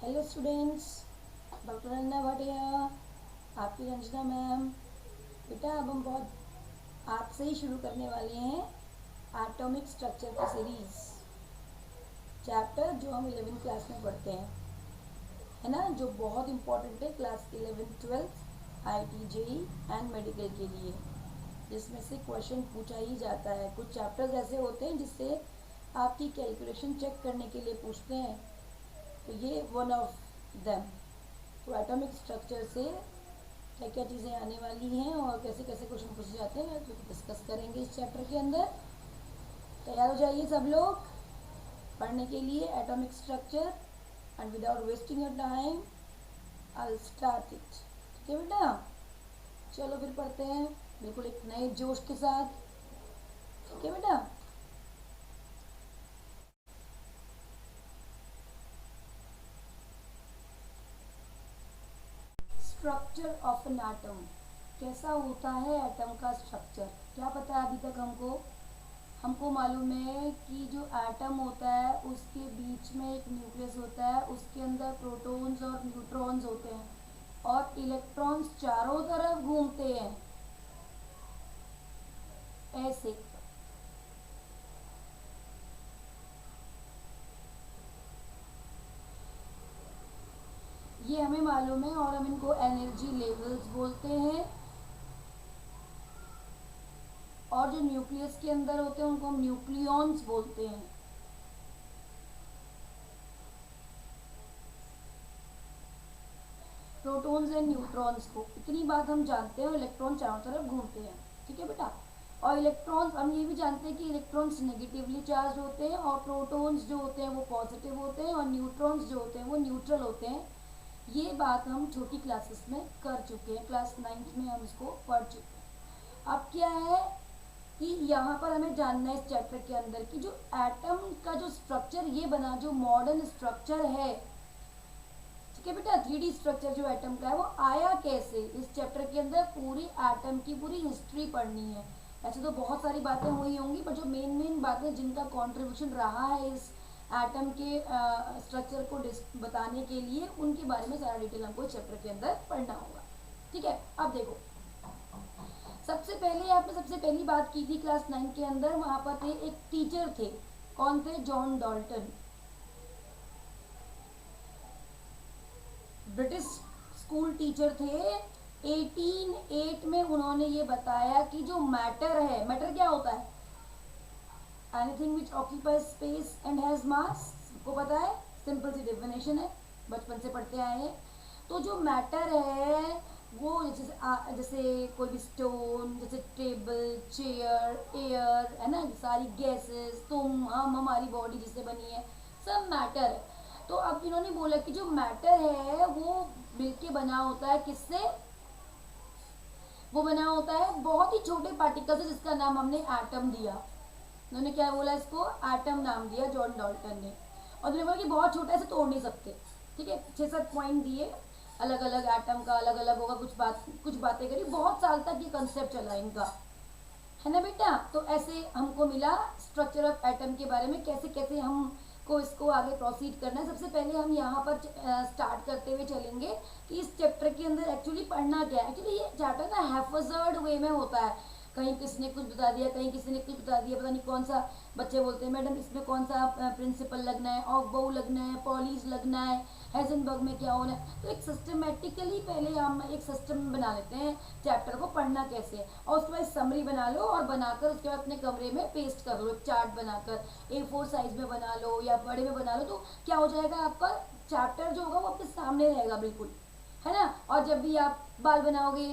Hello students, doctor Ranjana Bhatia, आपकी Ranjana ma'am. बेटा अब हम बहुत आज से ही शुरू करने वाले हैं एटॉमिक स्ट्रक्चर की सीरीज, चैप्टर जो हम 11th क्लास में पढ़ते हैं, है ना, जो बहुत इम्पोर्टेंट है class 11th 12th IIT JEE and medical के लिए, जिसमें से क्वेश्चन पूछा ही जाता है। कुछ चैप्टर्स ऐसे होते हैं जिससे आपकी कैलकुलेशन चेक करने के लिए पूछते हैं, तो ये वन ऑफ देम। तो एटॉमिक स्ट्रक्चर से क्या क्या चीज़ें आने वाली हैं और कैसे कैसे क्वेश्चन पूछे जाते हैं तो डिस्कस करेंगे इस चैप्टर के अंदर। तैयार हो जाइए सब लोग पढ़ने के लिए atomic structure, and without wasting your time I will start it. ठीक है बेटा, चलो फिर पढ़ते हैं बिल्कुल एक नए जोश के साथ। ठीक है बेटा, स्ट्रक्चर ऑफ एन एटम, कैसा होता है एटम का स्ट्रक्चर। क्या पता है अभी तक हमको मालूम है कि जो एटम होता है उसके बीच में एक न्यूक्लियस होता है, उसके अंदर प्रोटॉन्स और न्यूट्रॉन्स होते हैं और इलेक्ट्रॉन्स चारों तरफ घूमते हैं ऐसे। ये हमें मालूम है और हम इनको एनर्जी लेवल्स बोलते हैं। और जो न्यूक्लियस के अंदर होते हैं उनको हम न्यूक्लियॉन्स बोलते हैं। प्रोटॉन्स एंड न्यूट्रॉन्स को इतनी बात हम जानते हैं, इलेक्ट्रॉन चारों तरफ घूमते हैं। ठीक है बेटा, और इलेक्ट्रॉन्स हम ये भी जानते हैं कि इलेक्ट्रॉन्स नेगेटिवली चार्ज होते हैं और प्रोटॉन्स जो होते हैं वो पॉजिटिव होते हैं और न्यूट्रॉन्स जो होते हैं वो न्यूट्रल होते हैं। ये बात हम छोटी क्लासेस में कर चुके हैं, क्लास 9th में हम इसको पढ़ चुके हैं। अब क्या है कि यहाँ पर हमें जानना है इस चैप्टर के अंदर कि जो एटम का जो स्ट्रक्चर ये बना, जो मॉडर्न स्ट्रक्चर है, ठीक है बेटा, 3D स्ट्रक्चर जो एटम का है वो आया कैसे। इस चैप्टर के अंदर पूरी एटम की पूरी हिस्ट्री पढ़नी है। ऐसे तो बहुत सारी बातें हुई होंगी, पर जो मेन बातें जिनका कंट्रीब्यूशन रहा है इस एटम के स्ट्रक्चर को बताने के लिए, उनके बारे में सारा डिटेल हमको इस चैप्टर के अंदर पढ़ना होगा। ठीक है, अब देखो, सबसे पहले आपने सबसे पहली बात की थी क्लास 9 के अंदर, वहां पर थे एक टीचर थे। कौन थे? John Dalton, British school teacher थे। 1808 में उन्होंने ये बताया कि जो मैटर है, मैटर क्या होता है? Anything which occupies space and has मास। सबको पता है, सिंपल सी डेफिनेशन है, बचपन से पढ़ते आए हैं। तो जो मैटर है वो जैसे कोई भी स्टोन, जैसे टेबल, चेयर, एयर, है ना, सारी गैसेस, तुम, हम, हमारी बॉडी जिससे बनी है, सब मैटर है। तो अब इन्होंने बोला कि जो मैटर है वो मिलके बना होता है, किससे? वो बना होता है बहुत ही छोटे पार्टिकल से, जिसका नाम हमने एटम दिया। उन्होंने क्या बोला? इसको एटम नाम दिया जॉन डाल्टन ने। और उन्होंने बोला कि बहुत छोटा, ऐसे तोड़ नहीं सकते। ठीक है, 6-7 पॉइंट दिए, अलग अलग एटम का अलग अलग होगा, कुछ बातें करी। बहुत साल तक ये कंसेप्ट चला इनका, है ना बेटा। तो ऐसे हमको मिला स्ट्रक्चर ऑफ एटम के बारे में, कैसे कैसे हमको इसको आगे प्रोसीड करना है। सबसे पहले हम यहाँ पर स्टार्ट करते हुए चलेंगे कि इस चैप्टर के अंदर एक्चुअली पढ़ना क्या है। एक्चुअली ये चैप्टर ना हैफर्ड वे में होता है, कहीं किसी ने कुछ बता दिया, कहीं किसी ने कुछ बता दिया, पता नहीं कौन सा। बच्चे बोलते हैं मैडम इसमें कौन सा प्रिंसिपल लगना है, ऑफबाउ लगना है, पॉलीज लगना है, हेजनबर्ग में क्या होना है। तो एक सिस्टमेटिकली पहले हम एक सिस्टम बना लेते हैं चैप्टर को पढ़ना कैसे है, और उसके बाद समरी बना लो और बनाकर उसके बाद अपने कमरे में पेस्ट कर लो, एक चार्ट बनाकर A4 साइज में बना लो या बड़े में बना लो। तो क्या हो जाएगा, आपका चैप्टर जो होगा वो आपके सामने रहेगा बिल्कुल, है ना। और जब भी आप बाल बनाओगे,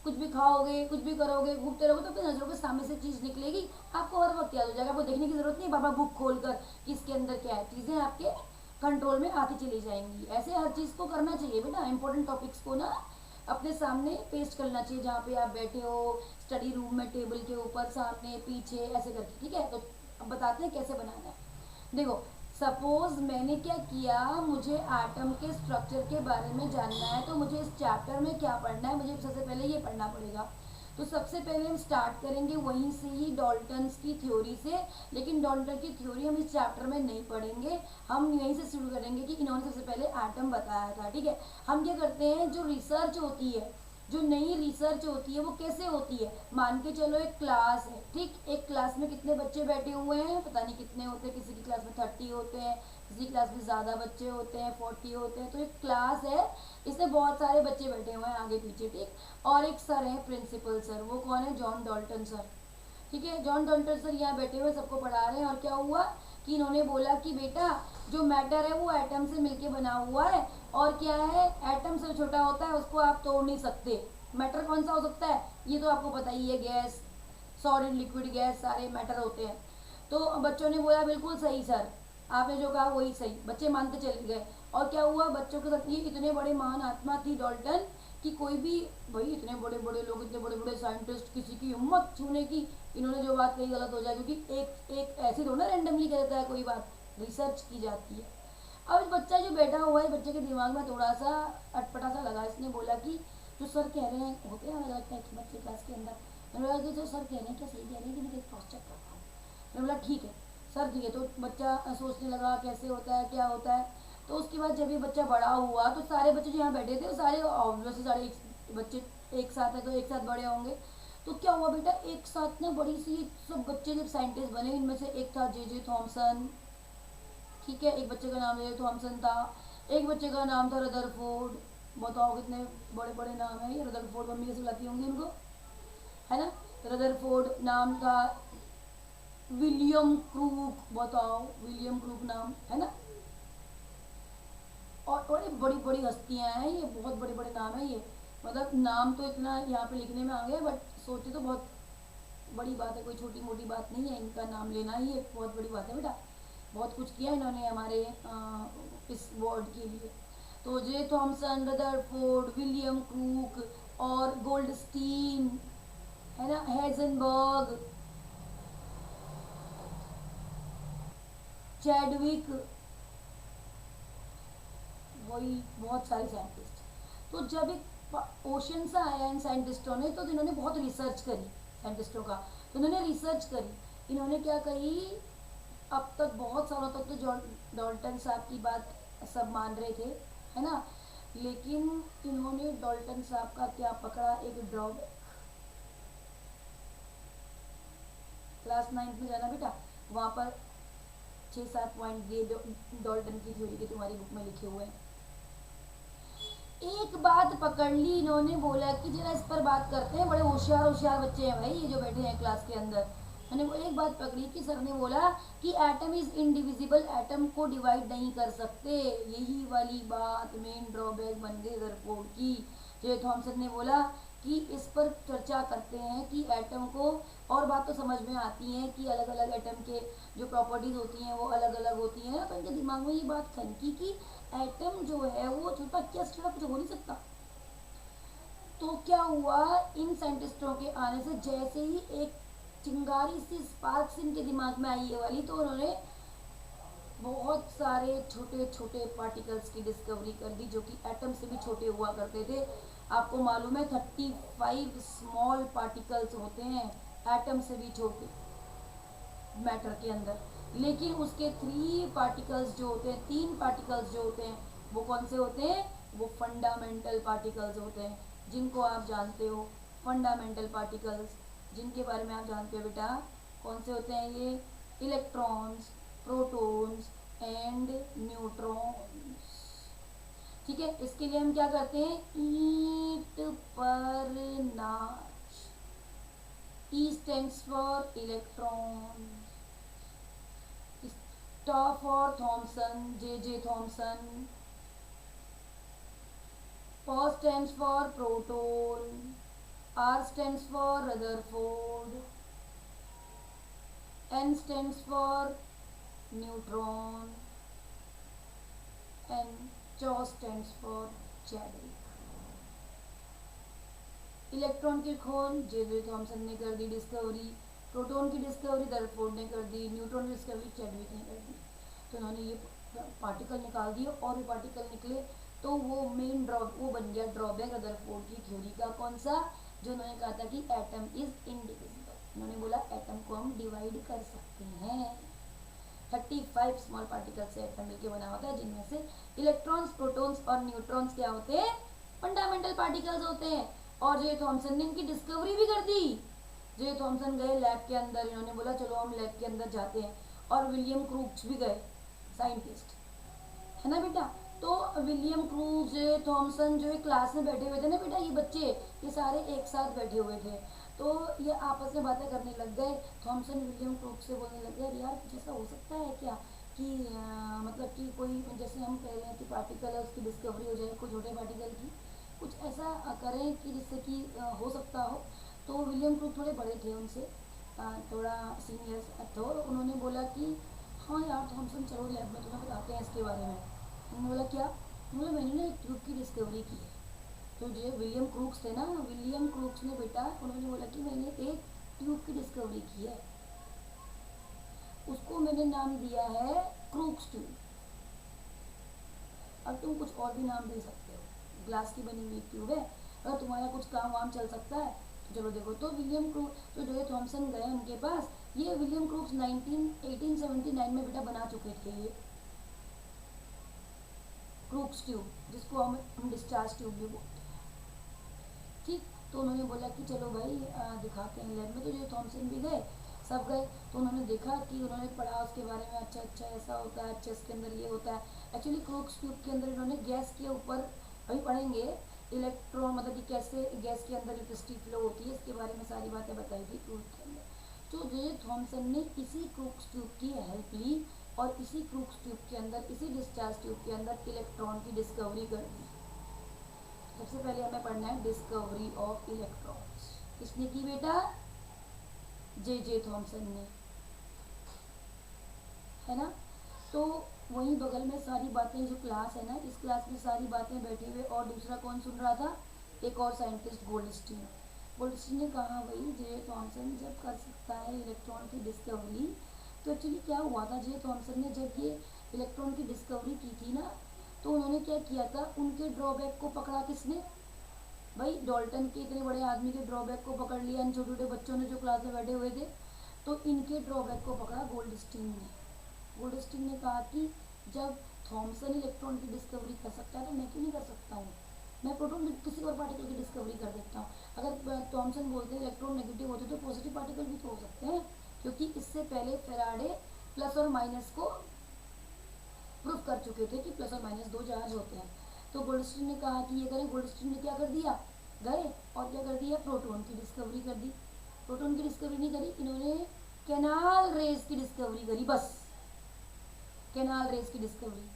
कुछ भी खाओगे, कुछ भी करोगे, घूमते रहोगे, तो अपनी नजरों के सामने से चीज़ निकलेगी, आपको हर वक्त याद हो जाएगा। आपको देखने की जरूरत नहीं, बाबा बुक खोलकर कि इसके अंदर क्या है, चीज़ें आपके कंट्रोल में आती चली जाएंगी। ऐसे हर चीज़ को करना चाहिए बेटा, इंपॉर्टेंट टॉपिक्स को ना अपने सामने पेस्ट करना चाहिए, जहाँ पे आप बैठे हो, स्टडी रूम में, टेबल के ऊपर, सामने, पीछे, ऐसे करके। ठीक है, तो अब बताते हैं कैसे बनाना है। देखो, सपोज मैंने क्या किया, मुझे एटम के स्ट्रक्चर के बारे में जानना है, तो मुझे इस चैप्टर में क्या पढ़ना है? मुझे सबसे पहले ये पढ़ना पड़ेगा तो सबसे पहले हम स्टार्ट करेंगे वहीं से ही, डाल्टन्स की थ्योरी से। लेकिन डाल्टन की थ्योरी हम इस चैप्टर में नहीं पढ़ेंगे, हम यहीं से शुरू करेंगे कि इन्होंने सबसे पहले एटम बताया था। ठीक है, हम क्या करते हैं, जो रिसर्च होती है, जो नई रिसर्च होती है वो कैसे होती है, मान के चलो एक क्लास है, ठीक, एक क्लास में कितने बच्चे बैठे हुए हैं, पता नहीं कितने होते हैं, किसी की क्लास में 30 होते हैं, किसी क्लास में ज़्यादा बच्चे होते हैं, 40 होते हैं। तो एक क्लास है, इसमें बहुत सारे बच्चे बैठे हुए हैं आगे पीछे, ठीक, और एक सर है प्रिंसिपल सर, वो कौन है, जॉन डाल्टन सर। ठीक है, जॉन डाल्टन सर यहाँ बैठे हुए सबको पढ़ा रहे हैं। और क्या हुआ कि इन्होंने बोला कि बेटा जो मैटर है वो एटम से मिलके बना हुआ है, और क्या है, एटम से छोटा होता है, उसको आप तोड़ नहीं सकते। मैटर कौन सा हो सकता है, ये तो आपको पता ही है, गैस, सॉलिड, लिक्विड, गैस, सारे मैटर होते हैं। तो बच्चों ने बोला बिल्कुल सही सर, आपने जो कहा वही सही, बच्चे मानते चले गए। और क्या हुआ, बच्चों के साथ ये इतने बड़े महान आत्मा थी डाल्टन कि कोई भी, भाई इतने बड़े बड़े लोग, इतने बड़े बड़े साइंटिस्ट, किसी की हिम्मत छूने की, इन्होंने जो बात कही गलत हो जाए, क्योंकि एक एक ऐसी थोड़ा रैंडमली कह देता है कोई बात, रिसर्च की जाती है। अब इस बच्चा जो बैठा हुआ है, बच्चे के दिमाग में थोड़ा सा अटपटा सा लगा, इसने बोला कि जो सर कह रहे हैं, होते हैं अलग अलग टाइप के बच्चे क्लास के अंदर, मैंने बोला कि जो सर कह रहे हैं क्या सही कह रहे हैं कि मैं क्रॉस चेक करता हूँ। मैंने बोला ठीक है सर, ठीक है। तो बच्चा सोचने लगा कैसे होता है, क्या होता है। तो उसके बाद जब ये बच्चा बड़ा हुआ तो सारे बच्चे जो यहाँ बैठे थे वो सारे ऑब्वियसली सारे बच्चे एक साथ है तो एक साथ बड़े होंगे। तो क्या हुआ बेटा, एक साथ ना बड़ी सी सब बच्चे जब साइंटिस्ट बने, इनमें से एक था जे जे थॉमसन, ठीक है, एक बच्चे का नाम जे जे थॉमसन था, एक बच्चे का नाम था रदरफोर्ड। बताओ कितने बड़े बड़े नाम है ये, रदरफोर्ड, मम्मी कैसे बुलाती होंगी उनको, है ना। रदरफोर्ड नाम था, विलियम क्रूक, बताओ विलियम क्रूक नाम है ना। और बड़ी बड़ी बड़ी हस्तियां हैं ये, बहुत बड़े बड़े नाम है ये, मतलब नाम तो इतना यहाँ पे लिखने में आ गया, बट सोचे तो बहुत बड़ी बात है, कोई छोटी मोटी बात नहीं है, इनका नाम लेना ही एक बहुत बड़ी बात है बेटा। बहुत कुछ किया इन्होंने हमारे इस वर्ल्ड के लिए। तो J Thomson, Rutherford, William crook और गोल्डस्टीन, है ना, हेजनबर्ग, चैडविक, वही बहुत सारे साइंटिस्ट। तो जब एक ओशन सा आया इन साइंटिस्टों ने, तो इन्होंने बहुत रिसर्च करी साइंटिस्टों का, तो इन्होंने रिसर्च करी, इन्होंने क्या कही, अब तक बहुत सालों तक तो जॉन डाल्टन साहब की बात सब मान रहे थे, है ना, लेकिन इन्होंने डाल्टन साहब का क्या पकड़ा, एक ड्रॉबैक। क्लास 9 में जाना बेटा, वहाँ पर 6-7 पॉइंट ये डाल्टन की थ्योरी के तुम्हारी बुक में लिखे हुए हैं। एक बात पकड़ ली इन्होंने, बोला कि जरा इस पर बात करते हैं, बड़े होशियार होशियार बच्चे हैं भाई ये जो बैठे हैं क्लास के अंदर। मैंने वो एक बात पकड़ी कि सर ने बोला कि एटम इज इनडिविजिबल, एटम को डिवाइड नहीं कर सकते, यही वाली बात मेन ड्रॉबैक बन गई रदरफोर्ड की। जे थॉमसन ने बोला कि इस पर चर्चा करते हैं कि एटम को, और बात तो समझ में आती है कि अलग अलग एटम के जो प्रॉपर्टीज होती हैं वो अलग अलग होती हैं ना, तो इनके दिमाग में ये बात खनकी कि एटम जो है वो छोटा, क्या छोटा कुछ हो नहीं सकता। तो क्या हुआ, इन साइंटिस्टों के आने से जैसे ही एक चिंगारी सी स्पार्क्स इनके दिमाग में आई है वाली, तो उन्होंने बहुत सारे छोटे छोटे पार्टिकल्स की डिस्कवरी कर दी जो कि एटम से भी छोटे हुआ करते थे। आपको मालूम है 35 स्मॉल पार्टिकल्स होते हैं एटम से भी छोटे मैटर के अंदर, लेकिन उसके 3 पार्टिकल्स जो होते हैं, 3 पार्टिकल्स जो होते हैं, वो कौन से होते हैं, वो फंडामेंटल पार्टिकल्स होते हैं, जिनको आप जानते हो, फंडामेंटल पार्टिकल्स जिनके बारे में आप जानते हो बेटा, कौन से होते हैं ये, इलेक्ट्रॉन्स, प्रोटॉन्स एंड न्यूट्रॉन्स। ठीक है, इसके लिए हम क्या करते हैं, ईट पर नाच, ई स्टैंड्स फॉर इलेक्ट्रॉन, ट for Thomson, J J Thomson, P stands for proton, R stands for Rutherford, N stands for neutron, and Ch stands for Chadwick. Electron की खोज जे जे थॉमसन ने कर दी डिस्कवरी, प्रोटॉन की discovery Rutherford ने कर दी, neutron की discovery Chadwick ने कर दी। तो उन्होंने ये पार्टिकल निकाल दिए और भी पार्टिकल निकले, तो वो मेन ड्रॉ वो बन गया ड्रॉबैक रदरफोर्ड की थ्योरी का, कौन सा, जो उन्होंने कहा था कि एटम इज इनडिविजिबल। उन्होंने बोला एटम को हम डिवाइड कर सकते हैं। 35 स्मॉल पार्टिकल से एटम मिलकर बना होता है, जिनमें से इलेक्ट्रॉन्स, प्रोटॉन्स और न्यूट्रॉन्स क्या होते हैं, फंडामेंटल पार्टिकल्स होते हैं। और जे थॉमसन ने इनकी डिस्कवरी भी कर दी। जे थॉमसन गए लैब के अंदर, इन्होंने बोला चलो हम लैब के अंदर जाते हैं, और विलियम क्रूक्स भी गए, साइंटिस्ट है ना बेटा। तो विलियम क्रूक्स, जे थॉमसन जो क्लास में बैठे हुए थे ना बेटा, ये बच्चे ये सारे एक साथ बैठे हुए थे, तो ये आपस में बातें करने लग गए। थॉमसन विलियम क्रूक्स से बोलने लग गए, यार कुछ ऐसा हो सकता है क्या कि मतलब कि कोई, जैसे हम कह रहे हैं कि पार्टिकल है उसकी डिस्कवरी हो जाए, कोई छोटे पार्टिकल की, कुछ ऐसा करें कि जिससे कि हो सकता हो। तो विलियम क्रूक थोड़े बड़े थे उनसे, थोड़ा सीनियर, तो उन्होंने बोला कि हाँ यार थॉमसन चलो लैब में तुम्हें बताते हैं इसके बारे में। उन्होंने बोला क्या? बोला मैंने ना एक ट्यूब की डिस्कवरी की है। तो जो विलियम क्रूक्स थे ना, विलियम क्रूक्स ने बेटा, उन्होंने बोला कि मैंने एक ट्यूब की डिस्कवरी की है, उसको मैंने नाम दिया है क्रूक्स ट्यूब। अब तुम कुछ और भी नाम दे सकते हो, ग्लास की बनी हुई ट्यूब है, अगर तुम्हारा कुछ काम वाम चल सकता है तो चलो देखो। तो विलियम क्रूक्स, तो जो थॉमसन गए उनके पास, ये विलियम क्रूक्स 1879 में बेटा बना चुके थे ये क्रूक्स ट्यूब, जिसको हम डिस्चार्ज ट्यूब भी बोलते हैं, ठीक। तो उन्होंने बोला कि चलो भाई दिखाते हैं लैब में। तो जो थॉमसन भी गए, सब गए, तो उन्होंने देखा कि उन्होंने पढ़ा उसके बारे में, अच्छा अच्छा ऐसा होता है, अच्छा इसके अंदर ये होता है। एक्चुअली क्रूक्स ट्यूब के अंदर इन्होंने गैस के ऊपर, अभी पढ़ेंगे इलेक्ट्रॉन, मतलब कि कैसे गैस के अंदर इलेक्ट्रिसिटी फ्लो होती है, इसके बारे में सारी बातें बताई थी क्रूक्स के अंदर। तो जे थॉमसन ने इसी क्रूक्स ट्यूब की हेल्प ली, और इसी क्रूक्स ट्यूब के अंदर, इसी डिस्चार्ज ट्यूब के अंदर इलेक्ट्रॉन की डिस्कवरी कर दी। सबसे पहले हमें पढ़ना है डिस्कवरी ऑफ इलेक्ट्रॉन्स। किसने की बेटा? जे थॉमसन ने, है ना। तो वहीं बगल में सारी बातें, जो क्लास है ना, इस क्लास में सारी बातें बैठे हुए, और दूसरा कौन सुन रहा था? एक और साइंटिस्ट, गोल्डस्टीन। गोल्डस्टीन ने कहा भाई जे थॉमसन जब कर सकता है इलेक्ट्रॉन की डिस्कवरी, तो एक्चुअली क्या हुआ था, जे थॉमसन ने जब ये इलेक्ट्रॉन की डिस्कवरी की थी ना, तो उन्होंने क्या किया था, उनके ड्रॉबैक को पकड़ा किसने? भाई डॉल्टन के इतने बड़े आदमी के ड्रॉबैक को पकड़ लिया इन छोटे छोटे बच्चों ने जो क्लास में बैठे हुए थे। तो इनके ड्रॉबैक को पकड़ा गोल्डस्टीन ने। गोल्डस्टीन ने कहा कि जब थॉमसन इलेक्ट्रॉन की डिस्कवरी कर सकता है तो मैं क्यों नहीं कर सकता हूँ, मैं प्रोटॉन किसी और पार्टिकल की डिस्कवरी कर देता हूँ। अगर थॉमसन बोलते हैं इलेक्ट्रॉन नेगेटिव होते तो पॉजिटिव पार्टिकल भी तो हो सकते हैं, क्योंकि इससे पहले फेराडे प्लस और माइनस को प्रूव कर चुके थे कि प्लस और माइनस दो चार्ज होते हैं। तो गोल्डस्टीन ने कहा कि ये करें। गोल्डस्टीन ने क्या कर दिया, गए और क्या कर दिया, प्रोटॉन की डिस्कवरी कर दी। प्रोटॉन की डिस्कवरी नहीं करी इन्होंने, कैनाल रेज की डिस्कवरी करी, बस कैनाल रेज की डिस्कवरी।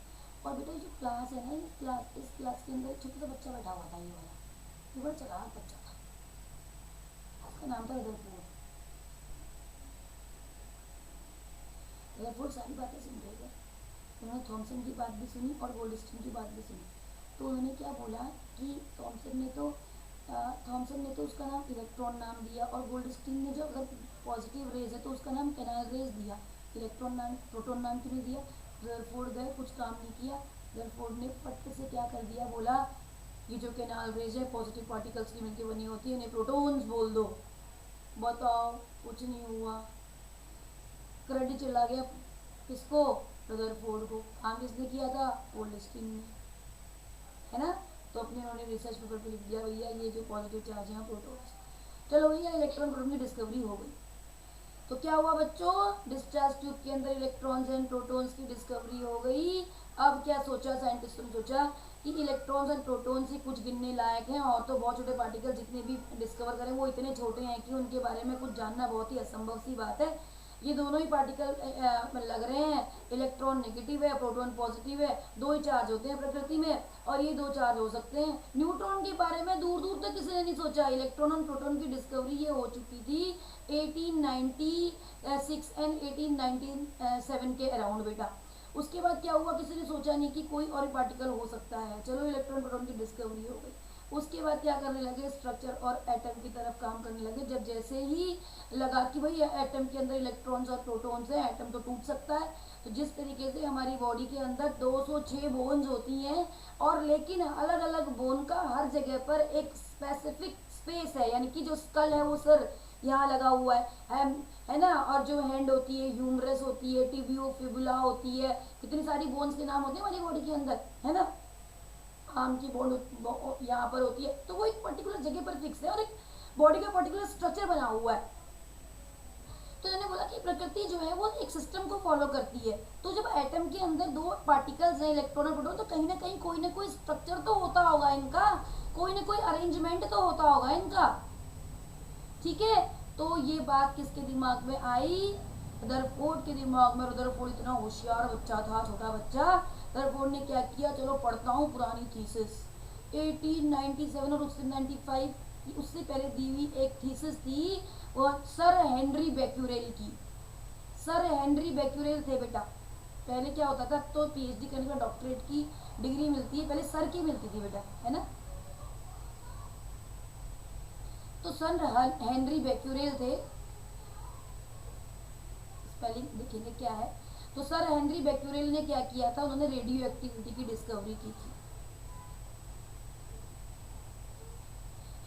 और बेटा जो क्लास है ना, इस क्लास के अंदर एक छोटा सा बच्चा बैठा हुआ था, ये वाला, ये बड़ा चालाक बच्चा था, उसका नाम था रदरफोर्ड। रदरफोर्ड सारी बातें सुन रहे थे, उन्होंने थॉमसन की बात भी सुनी और गोल्डस्टीन की बात भी सुनी। तो उन्होंने क्या बोला कि थॉमसन ने तो उसका नाम इलेक्ट्रॉन नाम दिया, और गोल्डस्टीन ने जो अगर पॉजिटिव रेज है तो उसका नाम कैनाल रेज दिया, इलेक्ट्रॉन नाम, प्रोटॉन नाम क्यों नहीं दिया। रदरफोर्ड गए, कुछ काम नहीं किया, रदरफोर्ड ने फट से क्या कर दिया, बोला ये जो कैनाल रेज है पॉजिटिव पार्टिकल्स की मिलकर बनी होती है, इन्हें प्रोटॉन्स बोल दो। बताओ, कुछ नहीं हुआ, क्रेडिट चला गया किसको? रदरफोर्ड को। काम किसने किया था? गोल्डस्टीन ने, है ना। तो अपने उन्होंने रिसर्च पेपर पे लिख दिया भैया ये जो पॉजिटिव चार्ज है प्रोटॉन्स। चलो भैया इलेक्ट्रॉन प्रोटॉन की डिस्कवरी हो गई। तो क्या हुआ बच्चों, डिस्चार्ज ट्यूब के अंदर इलेक्ट्रॉन्स एंड प्रोटॉन्स की डिस्कवरी हो गई। अब क्या सोचा साइंटिस्टों ने, सोचा कि इलेक्ट्रॉन्स एंड प्रोटॉन्स ही कुछ गिनने लायक हैं, और तो बहुत छोटे पार्टिकल जितने भी डिस्कवर करें वो इतने छोटे हैं कि उनके बारे में कुछ जानना बहुत ही असंभव सी बात है। ये दोनों ही पार्टिकल लग रहे हैं, इलेक्ट्रॉन नेगेटिव है, प्रोटॉन पॉजिटिव है, दो ही चार्ज होते हैं प्रकृति में, और ये दो चार्ज हो सकते हैं। न्यूट्रॉन के बारे में दूर दूर तक किसी ने नहीं सोचा। इलेक्ट्रॉन और प्रोटॉन की डिस्कवरी ये हो चुकी थी 1896 एंड 1897 के अराउंड बेटा। उसके बाद क्या हुआ, किसी ने सोचा नहीं कि कोई और पार्टिकल हो सकता है, चलो इलेक्ट्रॉन प्रोटॉन की डिस्कवरी हो गई। उसके बाद क्या करने लगे, स्ट्रक्चर और एटम की तरफ काम करने लगे। जब जैसे ही लगा कि भाई एटम के अंदर इलेक्ट्रॉन्स और प्रोटॉन्स हैं, एटम तो टूट सकता है, तो जिस तरीके से हमारी बॉडी के अंदर 206 बोन्स होती हैं, और लेकिन अलग अलग बोन का हर जगह पर एक स्पेसिफिक स्पेस है, यानी कि जो स्कल है वो सर यहाँ लगा हुआ है ना, और जो हैंड होती है ह्यूमरस होती है, टिबियो फिबुला होती है, कितनी सारी बोन्स के नाम होते हैं हमारी बॉडी के अंदर, है ना। आर्म की बोन यहाँ पर होती है, तो वो एक पर्टिकुलर जगह पर फिक्स है और एक बॉडी का पर्टिकुलर स्ट्रक्चर बना हुआ है। तो मैंने बोला कि प्रकृति जो है वो एक सिस्टम को फॉलो करती है। तो जब एटम के अंदर दो पार्टिकल्स हैं, इलेक्ट्रॉन और प्रोटॉन, तो कहीं ना कोई स्ट्रक्चर तो होता होगा इनका, कोई ना कोई अरेंजमेंट तो होता होगा इनका, ठीक है। तो ये बात किसके दिमाग में आई? रदरफोर्ड के दिमाग में। रदरफोर्ड इतना होशियार बच्चा था, छोटा बच्चा। रदरफोर्ड ने क्या किया, चलो पढ़ता हूँ पुरानी थीसिस। 1897 और 1895 उससे पहले दी हुई एक थीसिस थी, वो सर हेनरी बैक्यूरेल की। सर हेनरी बैक्यूरेल थे बेटा। पहले क्या होता था, तो पीएचडी करने का डॉक्टरेट की डिग्री मिलती है, पहले सर की मिलती थी बेटा, है ना। तो सर हेनरी बैक्यूरेल थे, स्पेलिंग देखेंगे क्या है। तो सर हेनरी बैक्यूरेल ने क्या किया था, उन्होंने रेडियो एक्टिविटी की डिस्कवरी की थी,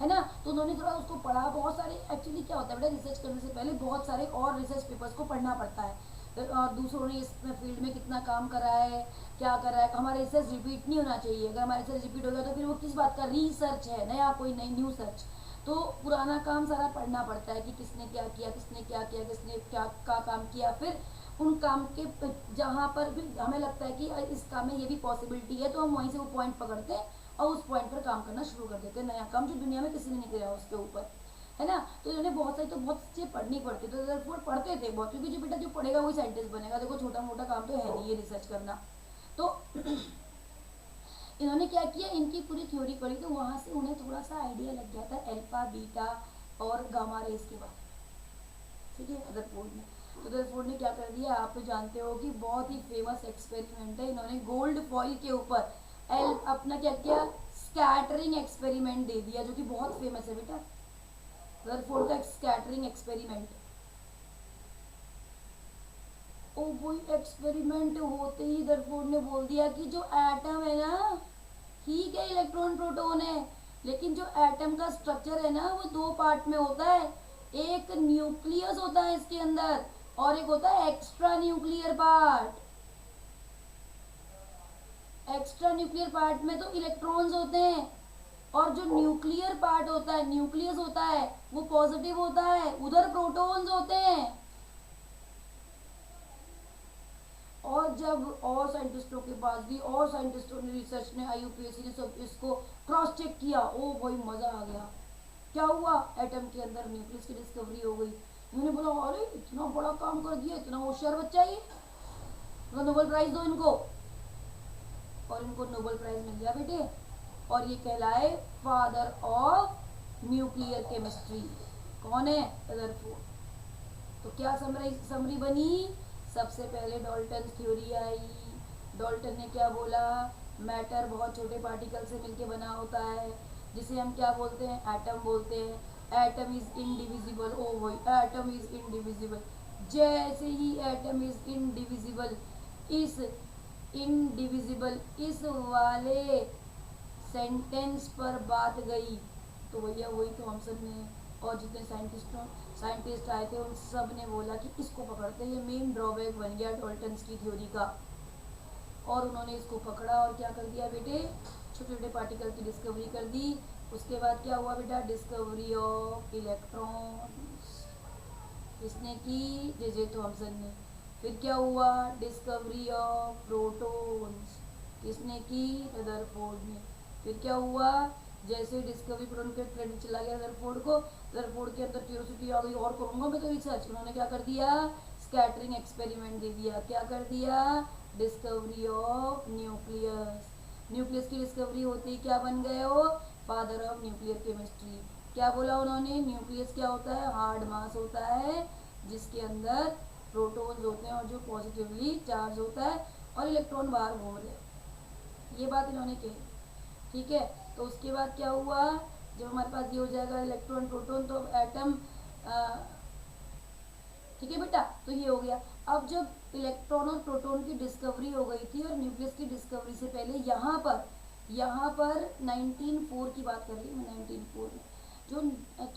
है ना। तो उन्होंने थोड़ा उसको पढ़ा, बहुत सारे एक्चुअली क्या होता है बेटा, रिसर्च करने से पहले बहुत सारे और रिसर्च पेपर्स को पढ़ना पड़ता है, और दूसरों ने इस फील्ड में कितना काम करा है, क्या करा है। हमारा रिसर्च रिपीट नहीं होना चाहिए, अगर हमारा रिसर्च रिपीट हो गया तो फिर वो किस बात का रिसर्च है, नया कोई नई न्यू सर्च। तो पुराना काम सारा पढ़ना पड़ता है कि किसने क्या किया, किसने क्या किया, किसने क्या का काम किया, फिर उन काम के जहाँ पर भी हमें लगता है कि इस काम में ये भी पॉसिबिलिटी है, तो हम वहीं से वो पॉइंट पकड़ते हैं और उस पॉइंट पर काम करना शुरू कर देते हैं, नया काम जो दुनिया में किसी ने नहीं किया उसके ऊपर, है ना। तो इन्होंने बहुत सारी, तो बहुत चीज़ें पढ़नी पड़ती, तो रदरफोर्ड पढ़ते थे बहुत, क्योंकि जो बेटा जो पढ़ेगा वही साइंटिस्ट बनेगा। देखो छोटा मोटा काम तो है नहीं ये रिसर्च करना। तो इन्होंने क्या किया, इनकी पूरी थ्योरी पढ़ी, तो वहाँ से उन्हें थोड़ा सा आइडिया लग गया था अल्फा बीटा और गामा रेस के बारे में, ठीक है। रदरफोर्ड ने, तो रदरफोर्ड ने क्या कर दिया, आप तो जानते हो कि बहुत ही फेमस एक्सपेरिमेंट है, इन्होंने गोल्ड फॉइल के ऊपर अपना क्या किया, स्कैटरिंग एक्सपेरिमेंट दे दिया, जो कि बहुत फेमस है बेटा, रदरफोर्ड का स्कैटरिंग एक्सपेरिमेंट। ओ वही एक्सपेरिमेंट होते ही रदरफोर्ड ने बोल दिया कि जो एटम है ना, ठीक है इलेक्ट्रॉन प्रोटॉन है, लेकिन जो एटम का स्ट्रक्चर है ना वो दो पार्ट में होता है, एक न्यूक्लियस होता है इसके अंदर और एक होता है extra nuclear part. Extra nuclear part में तो इलेक्ट्रॉन्स होते हैं, और जो न्यूक्लियर पार्ट होता है, न्यूक्लियस होता है, वो पॉजिटिव होता है, उधर प्रोटॉन्स होते हैं। और जब और साइंटिस्टों के पास भी, और साइंटिस्टों ने, रिसर्च ने, आईयूपीएसी ने सब इसको क्रॉस चेक किया, ओ भाई मजा आ गया। क्या हुआ, एटम के अंदर न्यूक्लियस की डिस्कवरी हो गई। उन्होंने बोला अरे इतना बड़ा काम कर दिया, इतना होशियार बच्चा ये, तो नोबेल प्राइज दो इनको। और इनको नोबेल प्राइज मिल गया बेटे, और ये कहलाए फादर ऑफ न्यूक्लियर केमिस्ट्री। कौन है, रदरफोर्ड। तो क्या समरी बनी, सबसे पहले डाल्टन थ्योरी आई। डाल्टन ने क्या बोला, मैटर बहुत छोटे पार्टिकल से मिलके बना होता है, जिसे हम क्या बोलते हैं, एटम बोलते हैं। एटम इज इनडिविजिबल, ओ वही एटम इज इनडिविजिबल। जैसे ही एटम इज इनडिविजिबल, इस वाले सेंटेंस पर बात गई, तो भैया वही तो हम सब ने और जितने साइंटिस्ट आए थे उन सब ने बोला कि इसको पकड़ते, ये मेन ड्रॉबैक बन गया डाल्टन्स की थ्योरी का। और उन्होंने इसको पकड़ा और क्या कर दिया बेटे, छोटे छोटे पार्टिकल की डिस्कवरी कर दी। उसके बाद क्या हुआ बेटा, डिस्कवरी ऑफ इलेक्ट्रॉन्स किसने की, जे थॉमसन ने। फिर क्या हुआ, डिस्कवरी ऑफ प्रोटॉन्स किसने की, रदरफोर्ड ने। फिर क्या हुआ, जैसे डिस्कवरी प्रोटॉन के क्रेडिट चला गया रदरफोर्ड को, रदरफोर्ड के अंदर क्यूरियोसिटी आ गई और करूंगा मैं तो रिसर्च। उन्होंने क्या कर दिया, स्कैटरिंग एक्सपेरिमेंट दे दिया। क्या कर दिया, डिस्कवरी ऑफ न्यूक्लियस। न्यूक्लियस की डिस्कवरी होती क्या बन गए हो, फादर ऑफ न्यूक्लियर केमिस्ट्री। क्या बोला उन्होंने, न्यूक्लियस क्या होता है, हार्ड मास होता है जिसके अंदर प्रोटॉन्स होते हैं और जो पॉजिटिवली चार्ज होता है और इलेक्ट्रॉन बाहर घूम रहे हैं। ये बात इन्होंने कही, ठीक है। तो उसके बाद क्या हुआ, जब हमारे पास ये हो जाएगा इलेक्ट्रॉन प्रोटॉन, तो एटम, ठीक है बेटा, तो ये हो गया। अब जब इलेक्ट्रॉन और प्रोटॉन की डिस्कवरी हो गई थी और न्यूक्लियस की डिस्कवरी से पहले यहाँ पर 1904 की बात कर रही हूँ मैं, 1904 में जो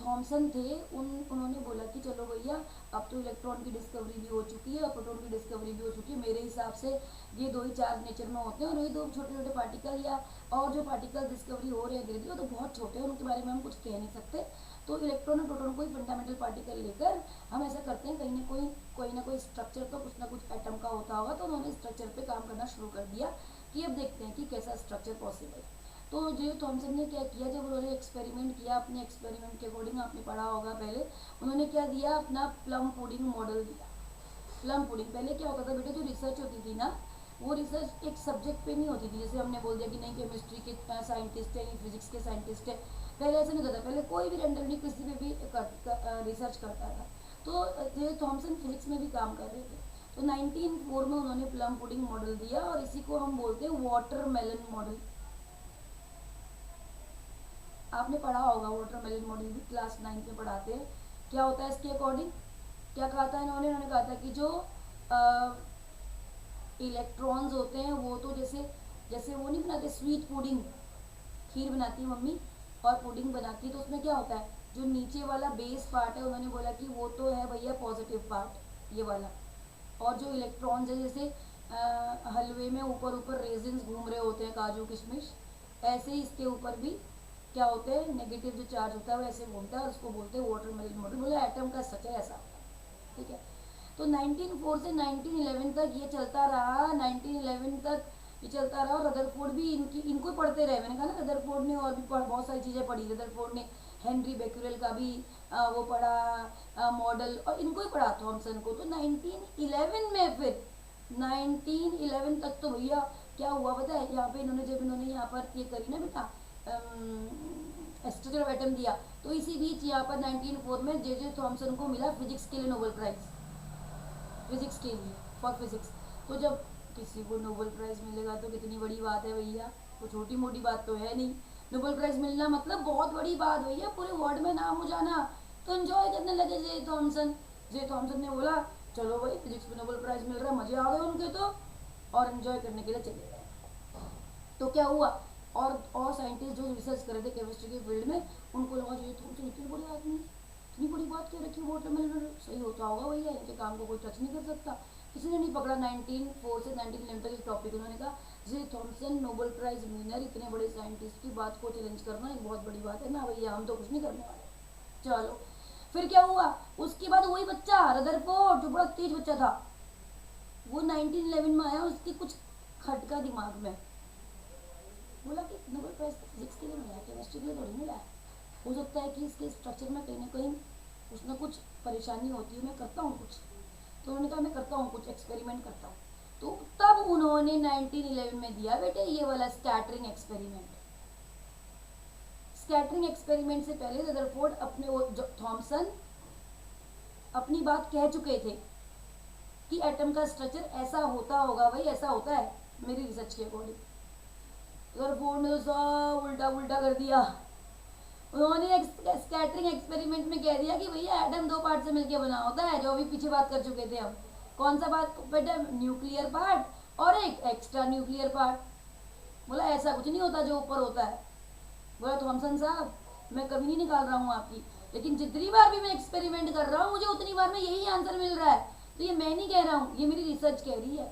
थॉमसन थे उन्होंने बोला कि चलो भैया अब तो इलेक्ट्रॉन की डिस्कवरी भी हो चुकी है और प्रोटॉन की डिस्कवरी भी हो चुकी है, मेरे हिसाब से ये दो ही चार्ज नेचर में होते हैं और ये दो छोटे छोटे पार्टिकल या और जो पार्टिकल डिस्कवरी हो रहे हैं धीरे धीरे वो तो बहुत छोटे हैं, उनके बारे में हम कुछ कह नहीं सकते। तो इलेक्ट्रॉन और प्रोटॉन को ही फंडामेंटल पार्टिकल लेकर हम ऐसा करते हैं, कहीं ना कोई स्ट्रक्चर तो कुछ ना कुछ एटम का होता होगा, तो उन्होंने स्ट्रक्चर पे काम करना शुरू कर दिया कि अब देखते हैं कि कैसा स्ट्रक्चर पॉसिबल। तो जो थॉमसन ने क्या किया, जब उन्होंने एक्सपेरिमेंट किया अपने एक्सपेरिमेंट के अकॉर्डिंग, आपने पढ़ा होगा पहले, उन्होंने क्या दिया, अपना प्लम पुडिंग मॉडल दिया। प्लम पुडिंग पहले क्या होता था बेटे, जो रिसर्च होती थी ना वो रिसर्च एक सब्जेक्ट पे नहीं होती थी, जैसे हमने बोल दिया कि नहीं केमिस्ट्री के साइंटिस्ट है, फिजिक्स के साइंटिस्ट है, पहले ऐसा नहीं होता था। पहले कोई भी रेंडमली किसी पे भी रिसर्च करता था। तो ये थॉमसन फिजिक्स में भी काम कर रहे थे। तो 1904 में उन्होंने प्लम पुडिंग मॉडल दिया और इसी को हम बोलते हैं वाटरमेलन मॉडल। आपने पढ़ा होगा वाटरमेलन मॉडल भी, क्लास 9 में पढ़ाते हैं। क्या होता है इसके अकॉर्डिंग, क्या कहा था इन्होंने कहा था कि जो इलेक्ट्रॉन्स होते हैं वो तो जैसे वो नहीं बनाते स्वीट पुडिंग, खीर बनाती है मम्मी और पुडिंग बनाती है, तो उसमें क्या होता है, जो नीचे वाला बेस पार्ट है उन्होंने बोला कि वो तो है भैया पॉजिटिव पार्ट ये वाला, और जो इलेक्ट्रॉन्स है जैसे हलवे में ऊपर ऊपर रेजिन्स घूम रहे होते हैं, काजू किशमिश, ऐसे ही इसके ऊपर भी क्या होते हैं, नेगेटिव जो चार्ज होता है वो ऐसे घूमता है और उसको बोलते हैं वाटरमेलन मॉडल। बोला एटम का सच है ऐसा, ठीक है। तो 1904 से 1911 तक ये चलता रहा, 1911 तक ये चलता रहा और रदरफोर्ड भी इनको पढ़ते रहे। मैंने कहा ना रदरफोर्ड ने और भी बहुत सारी चीज़ें पढ़ी, रदरफोर्ड ने हेनरी बेक्यूरेल का भी वो पढ़ा मॉडल, और इनको ही पढ़ा थॉमसन को। तो 1911 में फिर 1911 तक तो भैया क्या हुआ पता है, यहाँ पे इन्होंने यहाँ पर ये करी ना बेटा स्ट्रक्चर ऑफ एटम दिया, तो इसी बीच यहाँ पर 1904 में जे थॉमसन को मिला फिजिक्स के लिए नोबेल प्राइज, फिजिक्स के लिए, फॉर फिजिक्स। तो जब किसी को नोबेल प्राइज मिलेगा तो कितनी बड़ी बात है भैया, वो छोटी मोटी बात तो है नहीं। नोबेल प्राइज मिलना मतलब बहुत बड़ी बात भैया, पूरे वर्ल्ड में नाम हो जाना। तो एंजॉय करने लगे जे थॉमसन ने बोला चलो भाई फिजिक्स में नोबेल प्राइज मिल रहा है, मजे आ गए उनके तो, और एंजॉय करने के लिए चले गए। तो क्या हुआ, और साइंटिस्ट जो रिसर्च कर रहे थे केमिस्ट्री के फील्ड में, उनको लगा जो थॉमसन इतनी बड़ी आदमी, इतनी बड़ी बात क्या रखी, वाटरमेलन सही होता होगा भैया, इनके काम को कोई टच नहीं कर सकता, किसी ने नहीं पकड़ा। 1904 से 1911 तक इस टॉपिक उन्होंने कहा J Thomson Nobel prize winner, इतने बड़े साइंटिस्ट की बात को चैलेंज करना एक बहुत बड़ी बात है ना भैया, हम तो कुछ नहीं करने वाले। चलो फिर क्या हुआ, उसके बाद वही बच्चा रदरफोर्ड जो बड़ा तेज बच्चा था, वो 1911 में आया, उसके कुछ खटका दिमाग में, बोला कि नोबेल प्राइज फिजिक्स के लिए मिला, केमिस्ट्री के लिए थोड़ी मिला है, हो सकता है कि इसके स्ट्रक्चर में कहीं ना कहीं कुछ ना कुछ परेशानी होती है, मैं करता हूँ कुछ। तो उन्होंने कहा मैं करता हूँ कुछ एक्सपेरिमेंट करता हूँ। तो तब उन्होंने 1911 में दिया बेटे ये वाला स्कैटरिंग एक्सपेरिमेंट। स्कैटरिंग एक्सपेरिमेंट से पहले रदरफोर्ड अपने थॉमसन अपनी बात कह चुके थे कि एटम का स्ट्रक्चर ऐसा होता होगा, भाई ऐसा होता है मेरी रिसर्च के अकॉर्डिंग। रदरफोर्ड ने तो सब उल्टा उल्टा कर दिया। उन्होंने स्कैटरिंग एक्सपेरिमेंट में कह दिया कि भैया एटम दो पार्ट से मिलकर बना होता है, जो अभी पीछे बात कर चुके थे हम। कौन सा बात बेटा, न्यूक्लियर पार्ट और एक एक्स्ट्रा न्यूक्लियर पार्ट। बोला ऐसा कुछ नहीं होता जो ऊपर होता है। बोला थॉमसन साहब मैं कभी नहीं निकाल रहा हूँ आपकी, लेकिन जितनी बार भी मैं एक्सपेरिमेंट कर रहा हूँ मुझे उतनी बार में यही आंसर मिल रहा है, तो ये मैं नहीं कह रहा हूँ, ये मेरी रिसर्च कह रही है।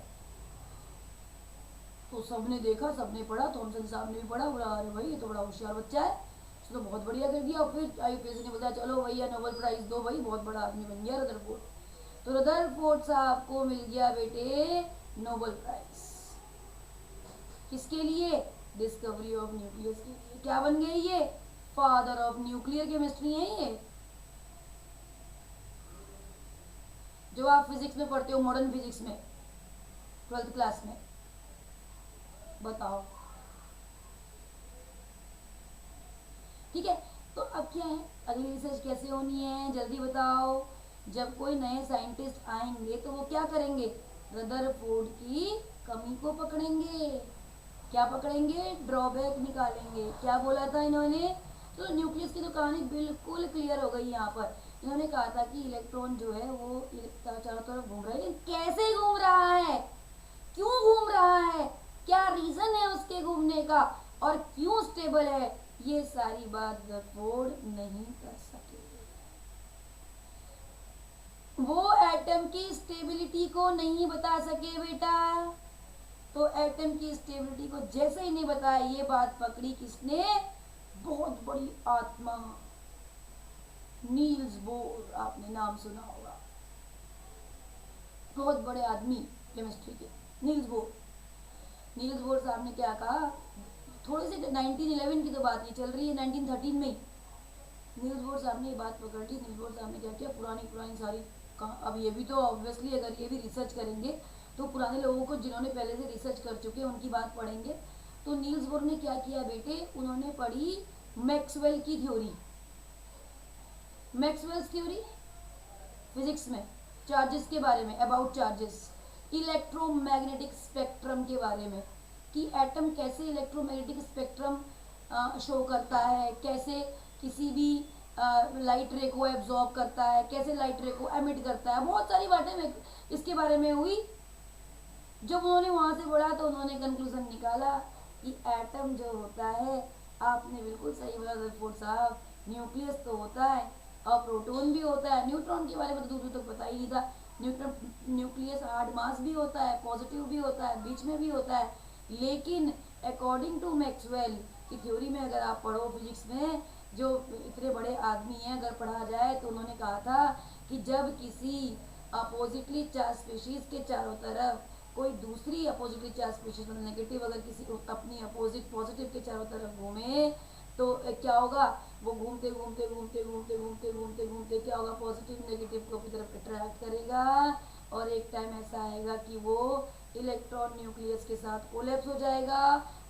तो सबने देखा, सबने पढ़ा, थॉमसन साहब ने भी पढ़ा, बोला अरे भाई ये तो बड़ा होशियार बच्चा है, तो बहुत बढ़िया कर दिया। और फिर IUPAC ने बताया चलो भैया नोबेल प्राइज दो भाई, बहुत बड़ा आदमी बन गया रदरफोर्ड। तो रदरफोर्ड साहब को मिल गया बेटे नोबेल प्राइज, किसके लिए, डिस्कवरी ऑफ न्यूक्लियस के लिए। क्या बन गए ये, फादर ऑफ न्यूक्लियर केमिस्ट्री है ये, जो आप फिजिक्स में पढ़ते हो, मॉडर्न फिजिक्स में 12th क्लास में। बताओ ठीक है। तो अब क्या है, अगली रिसर्च कैसे होनी है जल्दी बताओ। जब कोई नए साइंटिस्ट आएंगे तो वो क्या करेंगे, रदरफोर्ड की कमी को पकड़ेंगे। क्या पकड़ेंगे, ड्रॉबैक निकालेंगे। क्या बोला था इन्होंने, तो न्यूक्लियस की तो कहानी बिल्कुल क्लियर हो गई यहाँ पर। इन्होंने कहा था कि इलेक्ट्रॉन जो है वो चारों तरफ घूम रहा है, लेकिन कैसे घूम रहा है, क्यों घूम रहा है, क्या रीजन है उसके घूमने का, और क्यों स्टेबल है, ये सारी बात रदरफोर्ड नहीं कर सके। वो एटम की स्टेबिलिटी को नहीं बता सके बेटा। तो एटम की स्टेबिलिटी को जैसे ही नहीं बताया, ये बात पकड़ी किसने? बहुत बड़ी आत्मा नील्स बोर, आपने नाम सुना होगा, बहुत बड़े आदमी केमिस्ट्री के, नील्स बोर। नील्स बोर साहब ने क्या कहा, थोड़ी सी 1911 की तो बात नहीं चल रही है, 1913 में ही नील्स बोर साहब ने ये बात पकड़ ली। नील्स बोर साहब ने क्या किया, पुरानी सारी अब ये भी तो ऑब्वियसली अगर ये भी रिसर्च करेंगे तो पुराने लोगों को जिन्होंने पहले से रिसर्च कर चुके हैं उनकी बात पढ़ेंगे। तो नील्स बोर ने क्या किया बेटे, उन्होंने पढ़ी मैक्सवेल की थ्योरी। मैक्सवेल्स थ्योरी फिजिक्स में चार्जेस के बारे में, अबाउट चार्जेस, इलेक्ट्रोमैग्नेटिक स्पेक्ट्रम के बारे में, कि एटम कैसे इलेक्ट्रोमैग्नेटिक स्पेक्ट्रम शो करता है, कैसे किसी भी लाइट रे को एब्जॉर्ब करता है, कैसे लाइट रे को एमिट करता है। बहुत सारी बातें इसके बारे में हुई। जब उन्होंने वहां से पढ़ा तो उन्होंने कंक्लूजन निकाला कि एटम जो होता है, आपने बिल्कुल सही बोला रदरफोर्ड साहब, न्यूक्लियस तो होता है और प्रोटॉन भी होता है। न्यूट्रॉन के बारे में तो दूर तक पता ही नहीं था। न्यूक्लियस हार्ड मास भी होता है, पॉजिटिव भी होता है, बीच में भी होता है। लेकिन अकॉर्डिंग टू मैक्सवेल की थ्योरी में अगर आप पढ़ो फिजिक्स में, जो इतने बड़े आदमी हैं, अगर पढ़ा जाए तो उन्होंने कहा था कि जब किसी अपोजिटली चार्ज स्पीशीज के चारों तरफ कोई दूसरी अपोजिटली चार्ज स्पीशीज मतलब नेगेटिव अगर किसी अपनी अपोजिट पॉजिटिव के चारों तरफ घूमे तो क्या होगा, वो घूमते घूमते घूमते घूमते घूमते घूमते घूमते क्या होगा, पॉजिटिव नेगेटिव को अपनी तरफ अट्रैक्ट करेगा और एक टाइम ऐसा आएगा कि वो इलेक्ट्रॉन न्यूक्लियस के साथ कोलैप्स हो जाएगा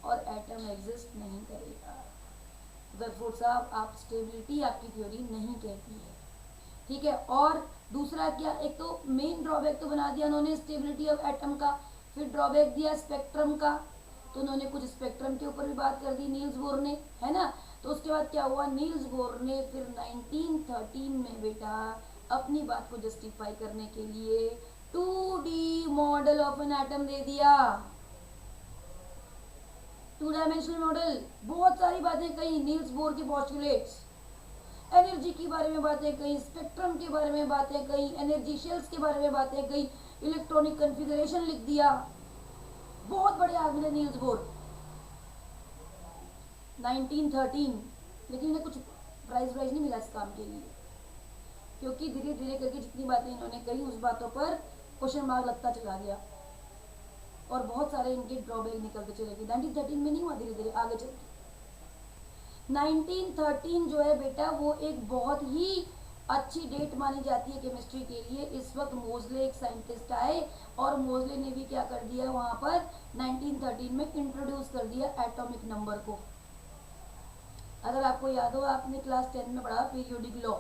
और एटम एग्जिस्ट नहीं करेगा। रदरफोर्ड साहब, आप स्टेबिलिटी आपकी थ्योरी नहीं कहती है, ठीक है। और दूसरा क्या, एक तो मेन ड्रॉबैक तो बना दिया उन्होंने स्टेबिलिटी ऑफ एटम का, फिर ड्रॉबैक दिया स्पेक्ट्रम का, तो उन्होंने कुछ स्पेक्ट्रम के ऊपर भी बात कर दी नील्स बोर ने, है ना। तो उसके बाद क्या हुआ, नील्स बोर ने फिर 1913 में बेटा अपनी बात को जस्टिफाई करने के लिए 2D model of an atom दे दिया। 2 डायमेंशनल मॉडल, बहुत सारी बातें कही नील्स बोर के पोस्टुलेट्स, एनर्जी के बारे में बातें कही, स्पेक्ट्रम के बारे में बातें कही, एनर्जी शेल्स के बारे में बातें कही, इलेक्ट्रॉनिक कन्फिगरेशन लिख दिया। बहुत बड़े आदमी थे नील्स बोर 1913, लेकिन इन्हें कुछ प्राइज नहीं मिला इस काम के लिए, क्योंकि धीरे धीरे करके जितनी बातें इन्होंने कही उस बातों पर क्वेश्चन मार्क लगता चला गया और बहुत सारे इनके ड्रॉबैक निकलते चले गए। 1913 में नहीं हुआ, धीरे धीरे आगे चल के 1913 जो है बेटा वो एक बहुत ही अच्छी डेट मानी जाती है केमिस्ट्री के लिए। इस वक्त मोजले एक साइंटिस्ट आए और मोजले ने भी क्या कर दिया वहां पर 1913 में इंट्रोड्यूस कर दिया एटॉमिक नंबर को। अगर आपको याद हो, आपने क्लास 10 में पढ़ा पीरियोडिक लॉ,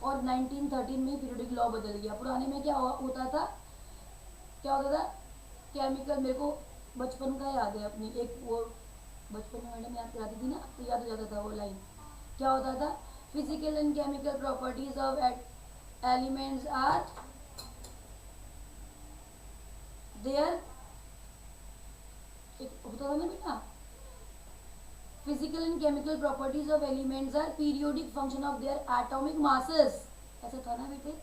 और 1913 में पीरियोडिक लॉ बदल गया। पुराने में क्या होता था, केमिकल, मेरे को बचपन का याद है अपनी, एक वो बचपन में मैडम याद कराती थी ना तो याद हो जाता था वो लाइन। क्या होता था, physical and chemical properties of elements are there, एक होता था ना बेटा, physical and chemical properties of elements are periodic function of their atomic masses, ऐसा था ना बेटे।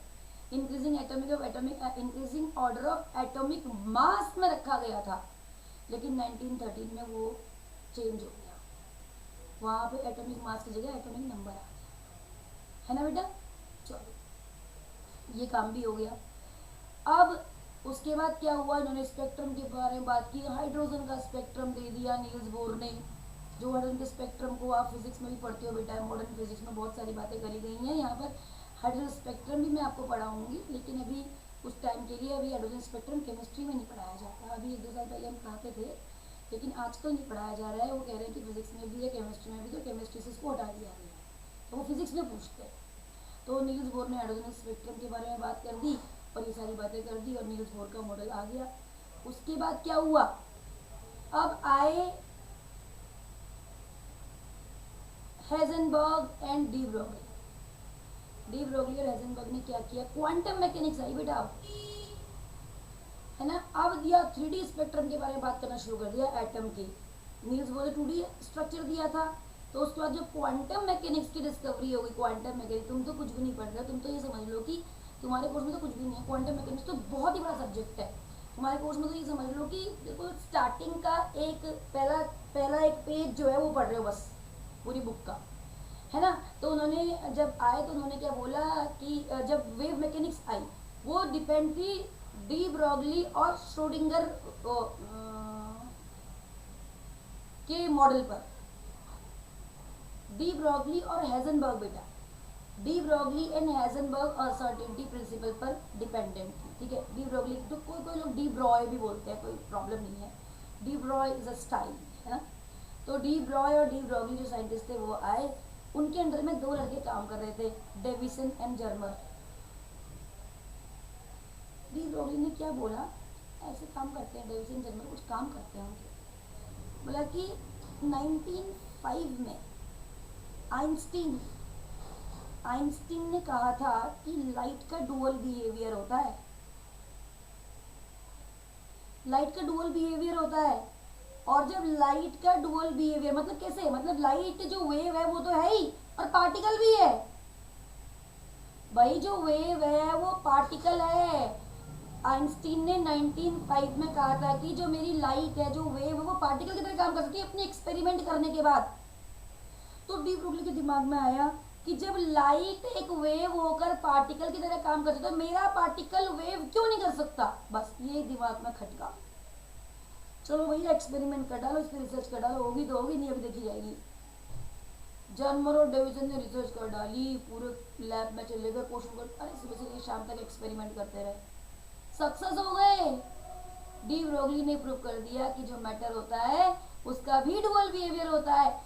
Increasing increasing order of atomic mass में रखा गया था, लेकिन 1913 में वो चेंज हो गया, वहां पे एटॉमिक मास की जगह एटॉमिक नंबर आ गया, है ना बेटा। चलो ये काम भी हो गया। अब उसके बाद क्या हुआ, इन्होंने स्पेक्ट्रम के बारे में बात की, हाइड्रोजन का स्पेक्ट्रम दे दिया नील्स बोर ने। जो हाइड्रोजन के स्पेक्ट्रम को आप फिजिक्स में भी पढ़ते हो बेटा, मॉडर्न फिजिक्स में बहुत सारी बातें करी गई हैं। यहाँ पर हाइड्रोजन स्पेक्ट्रम भी मैं आपको पढ़ाऊंगी, लेकिन अभी उस टाइम के लिए अभी हाइड्रोजन स्पेक्ट्रम केमिस्ट्री में नहीं पढ़ाया जाता। अभी 1-2 साल पहले हम पढ़ाते थे, लेकिन आजकल नहीं पढ़ाया जा रहा है। वो कह रहे हैं कि फिजिक्स में भी है, केमिस्ट्री में भी, तो केमिस्ट्री से इसको हटा दिया गया है, तो वो फिजिक्स में पूछते हैं। तो नील्स बोर ने हाइड्रोजन स्पेक्ट्रम के बारे में बात कर दी और ये सारी बातें कर दी और नील्स बोर का मॉडल आ गया। उसके बाद क्या हुआ, अब आए Heisenberg and de Broglie. De Broglie और हेजनबर्ग ने क्या किया, क्वांटम मैकेनिक्स आई बेटा, है ना। अब दिया 3D स्पेक्ट्रम के बारे में बात करना शुरू कर दिया एटम की। नील्स बोर ने 2D स्ट्रक्चर दिया था, तो उसके बाद जो क्वांटम मैकेनिक्स की डिस्कवरी होगी, क्वांटम मैकेनिक्स, तुम तो कुछ भी नहीं पढ़ रहे, तुम तो ये समझ लो कि तुम्हारे कोर्स में तो कुछ भी नहीं है। क्वांटम मैकेनिक्स तो बहुत ही बड़ा सब्जेक्ट है तुम्हारे कोर्स में, तो ये समझ लो कि बिल्कुल स्टार्टिंग का एक पहला एक पेज जो है वो पढ़ रहे हो बस पूरी बुक का, है ना। तो उन्होंने जब आए तो उन्होंने क्या बोला कि जब वेव मैकेनिक्स आई वो डिपेंड थी डी ब्रॉगली और श्रोडिंगर के मॉडल पर, डी ब्रॉगली और हेजनबर्ग बेटा, de Broglie and Heisenberg uncertainty principle पर डिपेंडेंट थी, ठीक है। डी ब्रॉगली तो कोई लोग डी ब्रॉय भी बोलते हैं, कोई प्रॉब्लम नहीं है, D Broglie is a style, है ना। तो डी ब्रॉय और डी ब्रॉगली जो साइंटिस्ट थे वो आए, उनके अंडर में दो लड़के काम कर रहे थे, Davisson and Germer. De Broglie ने क्या बोला, ऐसे काम करते हैं डेविसन जर्मर, कुछ काम करते हैं उनके, बोला कि 1905 में आइंस्टीन ने कहा था कि लाइट का डुअल बिहेवियर होता है, लाइट का डुअल बिहेवियर होता है। और जब लाइट का डुअल बिहेवियर मतलब कैसे, मतलब लाइट जो वेव है वो तो है ही और पार्टिकल भी है भाई, जो वेव है वो पार्टिकल है। आइंस्टीन ने 1905 में कहा था कि जो मेरी लाइट है, जो वेव है, वो पार्टिकल की तरह काम कर सकती है अपने एक्सपेरिमेंट करने के बाद। तो डी ब्रोगली के दिमाग में आया कि जब लाइट एक वेव होकर पार्टिकल की तरह काम करती है तो मेरा पार्टिकल वेव क्यों नहीं कर सकता, बस ये दिमाग में खटका। चलो भैया एक्सपेरिमेंट कर डालो, इस पर रिसर्च कर डालो, होगी तो होगी, नहीं अभी देखी जाएगी। जर्मर और डेविसन ने रिसर्च कर डाली, पूरे लैब में चले गए, क्वेश्चन कर, अरे सुबह से शाम तक एक्सपेरिमेंट करते रहे, सक्सेस हो गए। डी ब्रोगली ने प्रूव कर दिया कि जो मैटर होता है उसका भी डुअल बिहेवियर होता है।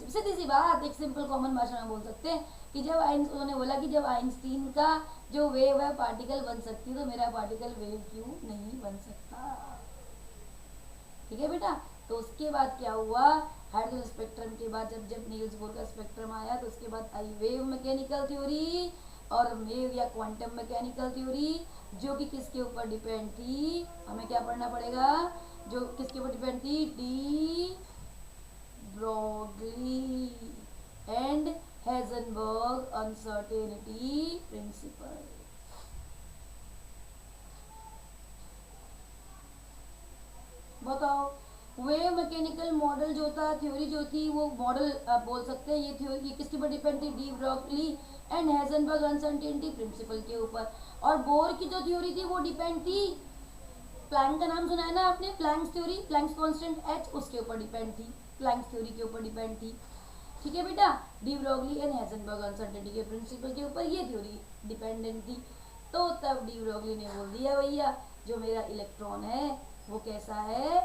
सीधी सी बात, एक सिंपल कॉमन भाषा में बोल सकते हैं कि जब उन्होंने बोला कि जब आइंस्टीन का जो वेव है पार्टिकल बन सकती है तो मेरा पार्टिकल वेव क्यों नहीं बन सकता, ठीक है बेटा। तो उसके बाद क्या हुआ, हाइड्रोजन स्पेक्ट्रम के बाद जब नील्स बोर का स्पेक्ट्रम आया तो उसके बाद आई वेव मैकेनिकल थ्योरी और वेव या क्वांटम मैकेनिकल थ्योरी, जो कि किसके ऊपर डिपेंड थी, हमें क्या पढ़ना पड़ेगा, जो किसके ऊपर डिपेंड थी, de Broglie and Heisenberg uncertainty principle. बताओ वेव मैकेनिकल मॉडल जो था, थ्योरी जो थी, वो मॉडल आप बोल सकते हैं ये थ्योरी ये किसके ऊपर डिपेंड थी, de Broglie and Heisenberg uncertainty principle के ऊपर। और बोर की जो थ्योरी थी वो डिपेंड थी, प्लैंक का नाम सुना है ना आपने, Planck's theory, Planck's constant h, उसके ऊपर डिपेंड थी, प्लैंक्स थ्योरी के ऊपर डिपेंड थी, ठीक है बेटा। De Broglie and Heisenberg uncertainty के प्रिंसिपल के ऊपर ये थ्योरी डिपेंडेंट थी। तो तब डी ब्रोगली ने बोल दिया भैया जो मेरा इलेक्ट्रॉन है वो कैसा है,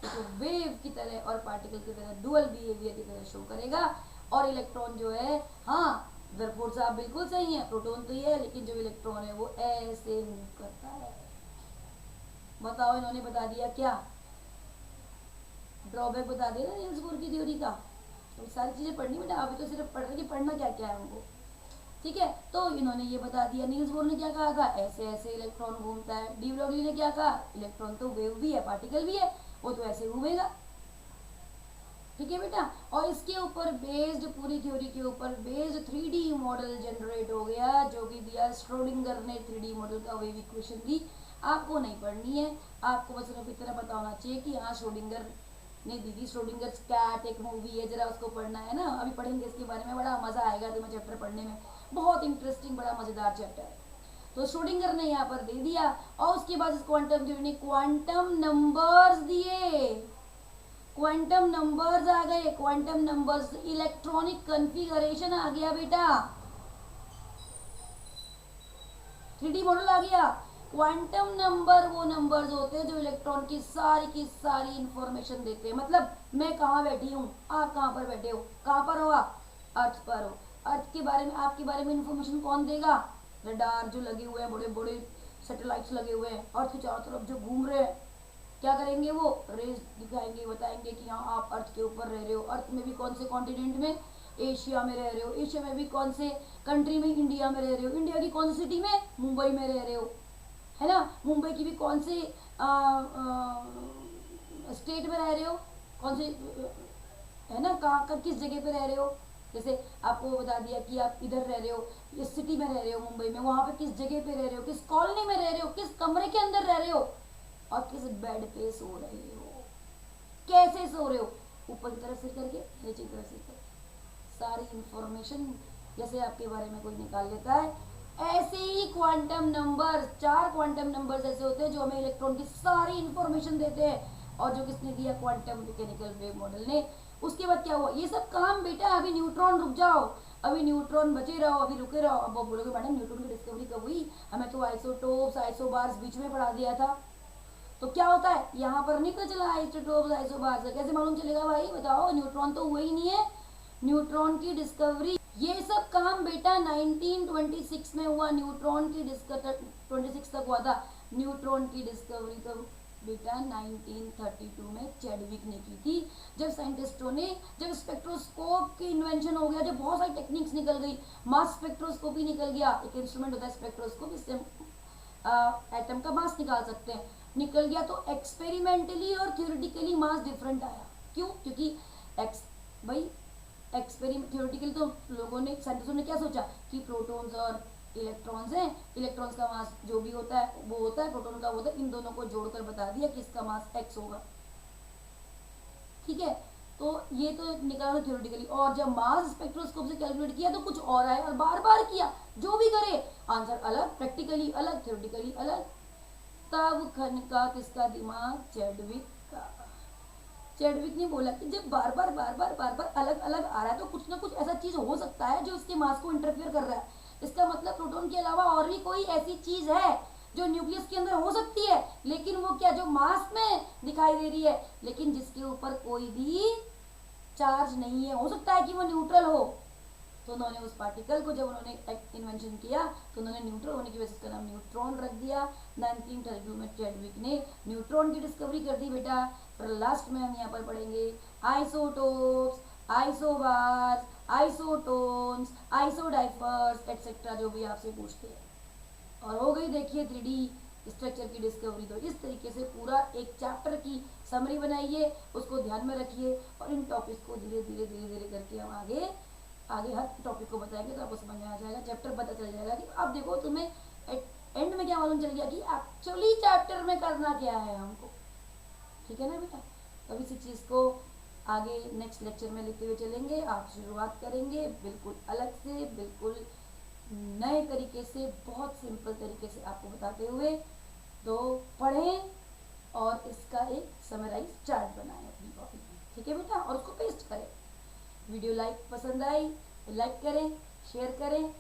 तो वेव की तरह और पार्टिकल की तरह डुअल बिहेवियर की तरह शो करेगा। और इलेक्ट्रॉन जो है, हाँ दरपोर साहब बिल्कुल सही है, प्रोटॉन तो ये है लेकिन जो इलेक्ट्रॉन है वो ऐसे मूव करता है। बताओ इन्होंने बता दिया क्या, ड्रॉबैक बता दिया ना नील्स बोर की थ्योरी का। तो सारी चीजें पढ़नी बेटा, अभी तो सिर्फ पढ़ रहे कि पढ़ना क्या क्या है हमको, ठीक है। तो इन्होंने ये बता दिया, नील्स बोर ने क्या कहा था, ऐसे ऐसे इलेक्ट्रॉन घूमता है। डी ब्रोगली ने क्या कहा, इलेक्ट्रॉन तो वेव भी है पार्टिकल भी है, वो तो ऐसे घूमेगा, ठीक है बेटा। और इसके ऊपर बेस्ड, पूरी थ्योरी के ऊपर बेस्ड 3D मॉडल जनरेट हो गया, जो कि दिया श्रोडिंगर ने 3D मॉडल का वेव इक्वेशन दी। आपको नहीं पढ़नी है, आपको बस सिर्फ इतना पता होना चाहिए कि हाँ श्रोडिंगर ने दी थी। श्रोडिंगर कैट एक मूवी है, जरा उसको पढ़ना है ना, अभी पढ़ेंगे इसके बारे में, बड़ा मजा आएगा तुम्हें चैप्टर पढ़ने में, बहुत इंटरेस्टिंग बड़ा मजेदार चैप्टर है। तो श्रोडिंगर ने यहाँ पर दे दिया और उसके बाद क्वांटम थ्योरी ने क्वांटम नंबर्स दिए, क्वांटम नंबर्स आ गए, क्वांटम नंबर्स, इलेक्ट्रॉनिक कॉन्फ़िगरेशन आ गया बेटा, 3D मॉडल आ गया। क्वांटम नंबर वो नंबर्स होते हैं जो इलेक्ट्रॉन की सारी इंफॉर्मेशन देते हैं। मतलब मैं कहाँ बैठी हूँ, आप कहाँ पर बैठे हो, कहाँ पर हो आप, अर्थ पर हो, अर्थ के बारे में, आपके बारे में इंफॉर्मेशन कौन देगा, रडार जो लगे हुए हैं, बड़े बड़े सैटेलाइट्स लगे हुए हैं अर्थ के चारों तरफ जो घूम रहे हैं, क्या करेंगे वो रेस दिखाएंगे, बताएंगे कि हाँ आप अर्थ के ऊपर रह रहे हो। अर्थ में भी कौन से कॉन्टिनेंट में, एशिया में रह रहे हो, एशिया में भी कौन से कंट्री में, इंडिया में रह रहे हो, इंडिया की कौन सी सिटी में, मुंबई में रह रहे हो, है ना, मुंबई की भी कौन से स्टेट में रह रहे हो, कौन से है ना, कहाँ किस जगह पे रह रहे हो। जैसे आपको बता दिया कि आप इधर रह रहे हो, इस सिटी में रह रहे हो मुंबई में, वहां पे किस जगह पे रह रहे हो, किस कॉलोनी में रह रहे हो, किस कमरे के अंदर रह रहे हो, और किस बेड पे सो रहे हो, कैसे सो रहे हो, ऊपर की तरफ सिर करके, नीचे की तरफ सिर करके, सारी इंफॉर्मेशन जैसे आपके बारे में कोई निकाल लेता है, ऐसे ही क्वांटम नंबर, 4 क्वांटम नंबर्स ऐसे होते हैं जो हमें इलेक्ट्रॉन की सारी इंफॉर्मेशन देते हैं, और जो किसने दिया, क्वांटम मैकेनिकल वेव मॉडल ने। उसके बाद क्या हुआ, ये सब काम बेटा, अभी न्यूट्रॉन रुक जाओ, अभी न्यूट्रॉन बचे रहो, अभी रुके रहो। अब वो बोलोगे मैडम न्यूट्रॉन की डिस्कवरी कब हुई, हमें तो आइसोटोप्स आइसोबार्स बीच में पढ़ा दिया था। तो क्या होता है, यहाँ पर नहीं पता चला आइसोटोप्स आइसोबार्स, कैसे मालूम चलेगा भाई बताओ, न्यूट्रॉन तो हुए ही नहीं है। न्यूट्रॉन की डिस्कवरी, ये सब काम बेटा 1926 में हुआ, न्यूट्रॉन की 26 तक हुआ था। न्यूट्रॉन की डिस्कवरी तो बेटा 1932 में चैडविक ने की थी, जब साइंटिस्टों ने, जब स्पेक्ट्रोस्कोप की इन्वेंशन हो गया, जब बहुत सारी टेक्निक्स निकल गई, मास स्पेक्ट्रोस्कोपी निकल गया, एक इंस्ट्रूमेंट होता है स्पेक्ट्रोस्कोप, इससे एटम का मास निकाल सकते हैं, निकल गया। तो एक्सपेरिमेंटली और थ्योरेटिकली मास डिफरेंट आया। क्यों, क्योंकि भाई एक्सपेरिमेंट थ्योरेटिकली तो लोगों ने, साइंटिस्टों ने क्या सोचा कि प्रोटॉन्स और इलेक्ट्रॉन्स हैं, इलेक्ट्रॉन्स का मास जो भी होता है वो होता है, प्रोटॉन का वो होता है, इन दोनों को जोड़कर बता दिया कि इसका मास x होगा। ठीक है, तो ये तो निकाला थ्योरेटिकली, और जब मास स्पेक्ट्रोस्कोप से कैलकुलेट किया तो कुछ और आया, और बार बार किया, जो भी करे आंसर अलग, प्रैक्टिकली अलग, थ्योरेटिकली अलग। तब खनका किसका दिमाग, चैडविक का। चैडविक ने बोला कि जब बार बार अलग अलग आ रहा है तो कुछ ना कुछ ऐसा चीज हो सकता है जो इसके मास को इंटरफेयर कर रहा है। इसका मतलब प्रोटॉन के अलावा और भी कोई ऐसी चीज है जो न्यूक्लियस के अंदर हो सकती है, लेकिन वो क्या, जो मास में दिखाई दे रही है, लेकिन जिसके ऊपर कोई भी चार्ज नहीं है, हो सकता है कि वो न्यूट्रल हो। तो उन्होंने उस पार्टिकल को, जब उन्होंने इन्वेंशन किया तो उन्होंने न्यूट्रल होने की वजह से उसका नाम न्यूट्रॉन रख दिया। 1932 में चैडविक ने न्यूट्रॉन की डिस्कवरी कर दी बेटा। और लास्ट में हम यहाँ पर पढ़ेंगे isotopes, isobars, isotones, isodiaphers etcetera, जो भी आपसे पूछते हैं। और हो गई देखिए 3D स्ट्रक्चर की डिस्कवरी। तो इस तरीके से पूरा एक चैप्टर की समरी बनाइए, उसको ध्यान में रखिए, और इन टॉपिक्स को धीरे धीरे करके हम आगे हर टॉपिक को बताएंगे तो आपको समझ में आ जाएगा, चैप्टर पता चल जाएगा कि अब देखो तुम्हें एंड में क्या मालूम चल गया कि एक्चुअली चैप्टर में करना क्या है हमको। ठीक है ना बेटा, तब इसी चीज़ को आगे नेक्स्ट लेक्चर में लेते हुए चलेंगे। आप शुरुआत करेंगे बिल्कुल अलग से, बिल्कुल नए तरीके से, बहुत सिंपल तरीके से आपको बताते हुए। तो पढ़ें और इसका एक समराइज चार्ट बनाएं अपनी कॉपी में। ठीक है बेटा, और उसको पेस्ट करें। वीडियो पसंद आई तो लाइक करें, शेयर करें,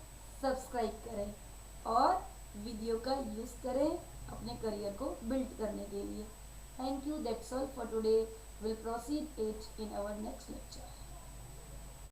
सब्सक्राइब करें, और वीडियो का यूज़ करें अपने करियर को बिल्ड करने के लिए। Thank you, that's all for today. Will proceed it in our next lecture.